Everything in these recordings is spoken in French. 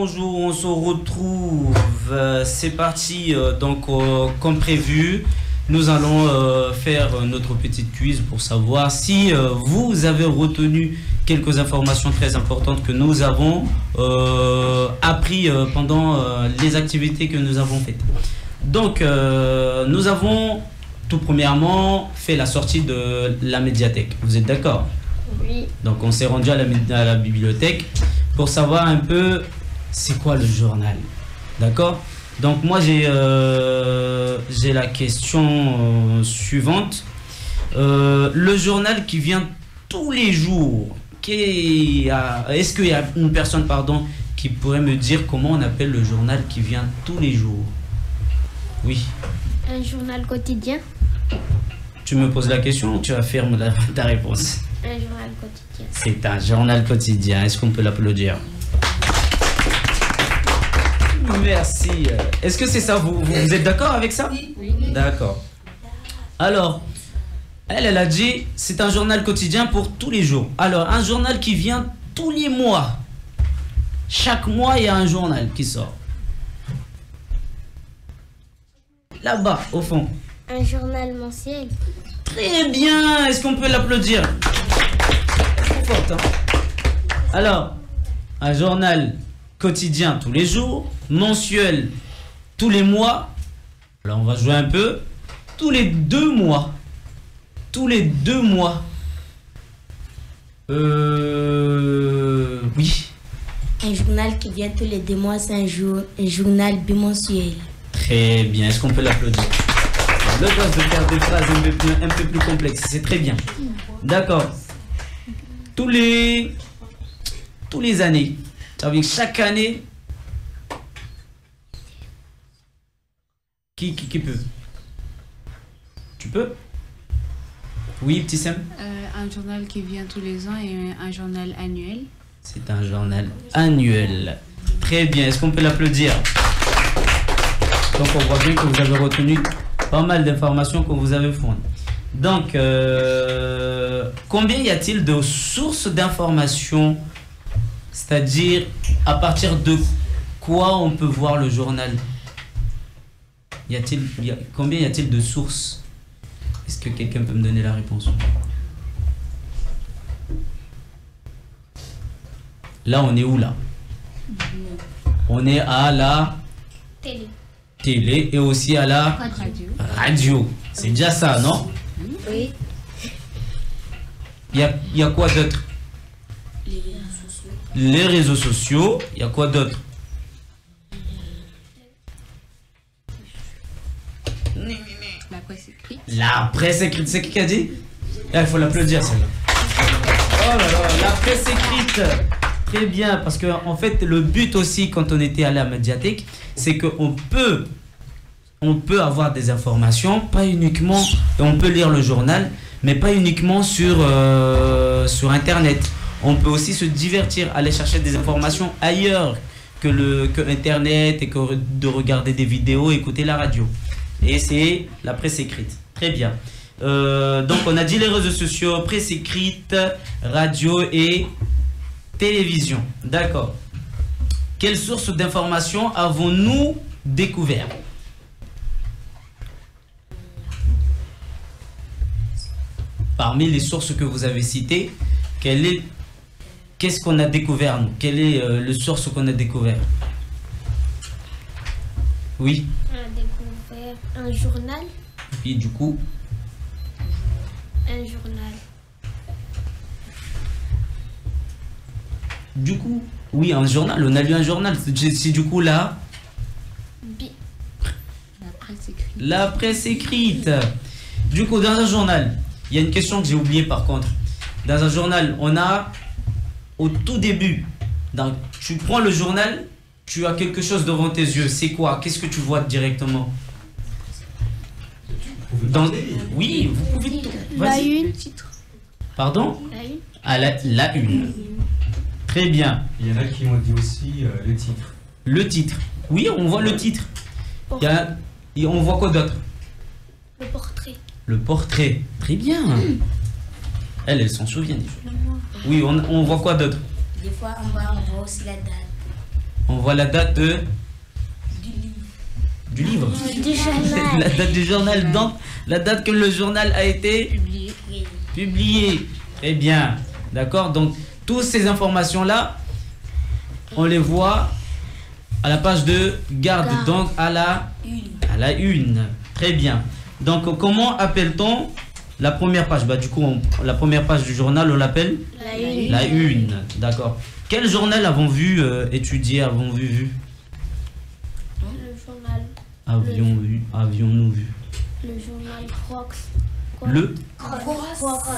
bonjour, on se retrouve. C'est parti, comme prévu, nous allons faire notre petite quiz pour savoir si vous avez retenu quelques informations très importantes que nous avons appris pendant les activités que nous avons faites. Donc, nous avons tout premièrement fait la sortie de la médiathèque. Vous êtes d'accord? Oui. Donc, on s'est rendu à la bibliothèque pour savoir un peu c'est quoi le journal. D'accord? Donc, moi, j'ai la question suivante. Le journal qui vient tous les jours, est-ce qu'il y a une personne, qui pourrait me dire comment on appelle le journal qui vient tous les jours? Oui. Un journal quotidien. Tu me poses la question ou tu affirmes ta réponse? Un journal quotidien. C'est un journal quotidien. Est-ce qu'on peut l'applaudir? Merci. Est-ce que c'est ça? Vous êtes d'accord avec ça? Oui. D'accord. Alors, elle a dit c'est un journal quotidien pour tous les jours. Alors, un journal qui vient tous les mois. Chaque mois, il y a un journal qui sort. Là-bas, au fond. Un journal mensuel. Très bien. Est-ce qu'on peut l'applaudir? Trop forte, hein? Alors, un journal quotidien tous les jours, mensuel tous les mois. Alors, on va jouer un peu. Tous les 2 mois. Tous les 2 mois. Oui. Un journal qui vient tous les 2 mois, c'est un journal bimensuel. Très bien. Est-ce qu'on peut l'applaudir? Le droit de faire des phrases un peu plus complexes. C'est très bien. D'accord. Tous les années. Ça veut dire chaque année. Qui peut? Tu peux? Oui, petit Sam. Un journal qui vient tous les ans et un journal annuel. C'est un journal annuel. Très bien. Est-ce qu'on peut l'applaudir? Donc on voit bien que vous avez retenu pas mal d'informations que vous avez fournies. Donc, combien y a-t-il de sources d'informations? C'est-à-dire, à partir de quoi on peut voir le journal? Combien y a-t-il de sources? Est-ce que quelqu'un peut me donner la réponse? Là, on est où là? On est à la télé et aussi à la radio. C'est déjà ça, non? Oui. Il y a quoi d'autre? Les réseaux sociaux. Il y a quoi d'autre? La presse écrite. La presse écrite. C'est qui a dit? Il faut l'applaudir, celle-là. Oh là là, la presse écrite. Très bien, parce que en fait, le but aussi, quand on était allé à la médiathèque, c'est qu'on peut avoir des informations, pas uniquement, on peut lire le journal, mais pas uniquement sur Internet. On peut aussi se divertir, aller chercher des informations ailleurs que Internet et que de regarder des vidéos, écouter la radio. Et c'est la presse écrite. Très bien. Donc on a dit les réseaux sociaux, presse écrite, radio et télévision. D'accord. Quelles sources d'informations avons-nous découvert? Parmi les sources que vous avez citées, qu'est-ce qu'on a découvert, nous? Quelle est la source qu'on a découvert? Oui. On a découvert un journal. Et du coup? Un journal. Du coup? Oui, un journal. On a lu un journal. C'est du coup là? La presse écrite. La presse écrite. Du coup, dans un journal, il y a une question que j'ai oubliée par contre. Dans un journal, on a au tout début, tu prends le journal, tu as quelque chose devant tes yeux. C'est quoi? Qu'est-ce que tu vois directement? Oui, vous pouvez. La une. Le titre. Pardon? La une. Ah, la une. Très bien. Il y en a qui ont dit aussi le titre. Le titre. Oui, on voit le titre. Et on voit quoi d'autre? Le portrait. Le portrait. Très bien. Elle s'en souvient déjà. Oui, on voit quoi d'autre? Des fois, on voit aussi la date. On voit la date du livre. Du journal. La date du journal, donc la date que le journal a été publié. Très bien. D'accord. Donc, toutes ces informations-là, on les voit à la page de garde, donc à la une. Très bien. Donc, comment appelle-t-on la première page? Bah, du coup, la première page du journal, on l'appelle la une. D'accord. Quel journal avons vu étudier, avons-nous vu? Le journal. Avions-nous vu? Le journal Crocs.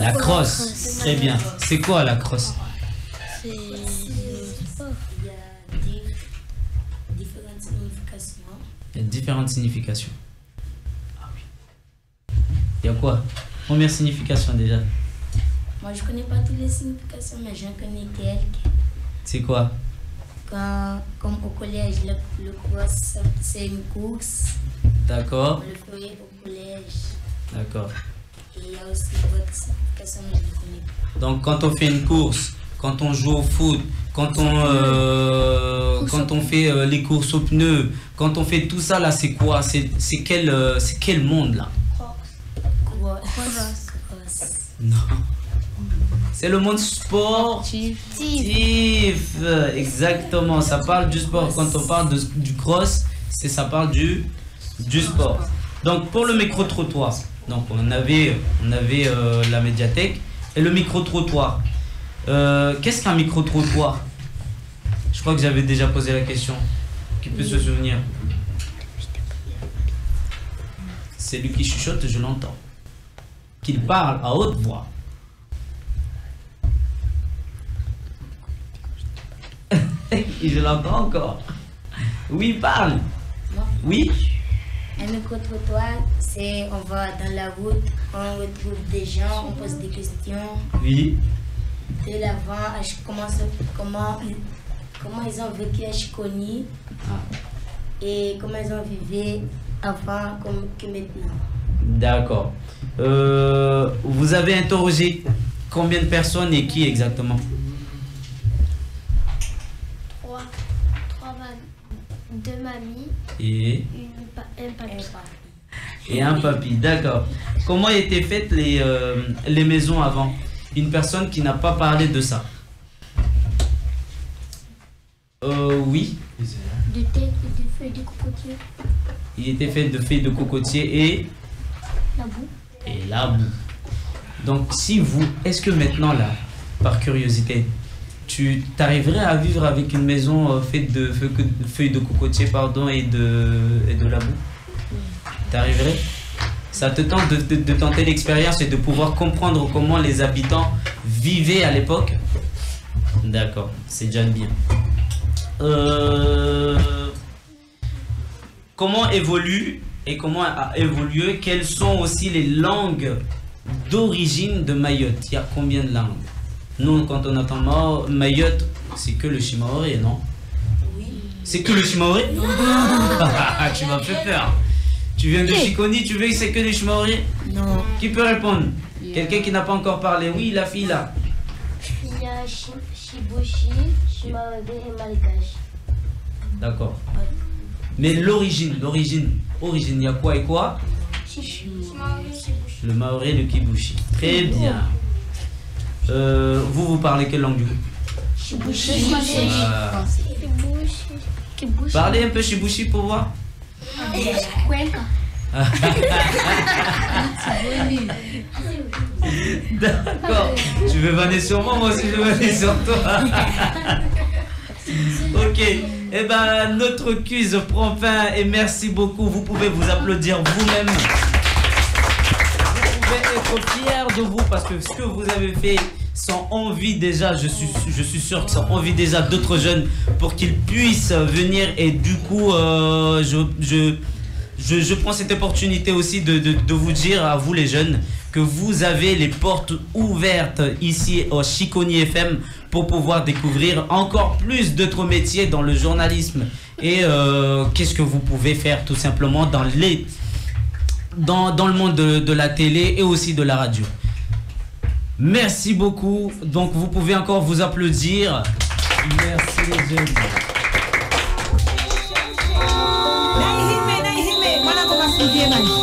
La crosse. Très bien. C'est quoi la crosse? C'est différentes significations. Il y a différentes significations. Ah oui. Il y a quoi? Première signification déjà. Moi, je connais pas toutes les significations, mais j'en connais quelques. C'est quoi? Comme au collège, le cross, c'est une course. D'accord. On le ferait au collège. D'accord. Et il y a aussi d'autres significations, mais je ne connais pas. Donc quand on fait une course, quand on joue au foot, quand on fait les courses aux pneus, quand on fait tout ça là, c'est quoi? C'est quel monde là? Cross. Non. C'est le monde sportif. Exactement. Ça parle du sport. Quand on parle du cross, ça parle du sport. Donc pour le micro-trottoir, donc on avait la médiathèque et le micro-trottoir. Qu'est-ce qu'un micro-trottoir? Je crois que j'avais déjà posé la question. Qui peut se souvenir? C'est lui qui chuchote, je l'entends. Qu'il parle à haute voix. Et je l'entends encore. Oui, parle. Oui. Un micro-trottoir, c'est on va dans la route, on retrouve des gens, on pose des questions. Oui. De l'avant, comment ils ont vécu à Chiconi et comment ils ont vécu avant que maintenant. D'accord. Vous avez interrogé combien de personnes et qui exactement? Deux mamies Et un papy. Et un papy, d'accord. Comment étaient faites les maisons avant? Une personne qui n'a pas parlé de ça. Oui. De thé et de feuilles de cocotier. Il était fait de feuilles de cocotier et La boue. la boue. Donc est-ce que maintenant là, par curiosité, tu t'arriverais à vivre avec une maison faite de feuilles de cocotier et de la boue? T'arriverais? Ça te tente de tenter l'expérience et de pouvoir comprendre comment les habitants vivaient à l'époque? D'accord, c'est déjà bien. Comment évolue et comment a évolué? Quelles sont aussi les langues d'origine de Mayotte? Il y a combien de langues? Nous, quand on entend Mayotte, c'est que le Shimaoré, non? Oui. C'est que le Shimaoré? Tu m'as fait peur. Tu viens de Chiconi, tu veux que c'est que le Shimaoré? Non. Qui peut répondre? Quelqu'un qui n'a pas encore parlé. Oui, la fille là. Il y a Shibushi, Shimaoré et Malgache. D'accord. Mais l'origine, il y a quoi et quoi? Le Maoré, le Kibushi. Très bien. Vous parlez quelle langue du coup? Shibushi. Parlez un peu Shibushi pour voir. D'accord. Tu veux vanner sur moi aussi je veux vanner sur toi. Ok. Eh ben notre quiz prend fin et merci beaucoup. Vous pouvez vous applaudir vous-même. Vous pouvez être fiers de vous parce que ce que vous avez fait sans envie déjà, je suis sûr que sans envie déjà d'autres jeunes pour qu'ils puissent venir et du coup je prends cette opportunité aussi de vous dire à vous les jeunes que vous avez les portes ouvertes ici au Chiconi FM pour pouvoir découvrir encore plus d'autres métiers dans le journalisme et qu'est-ce que vous pouvez faire tout simplement dans le monde de la télé et aussi de la radio. Merci beaucoup. Donc vous pouvez encore vous applaudir. Merci les jeunes. Bye bye.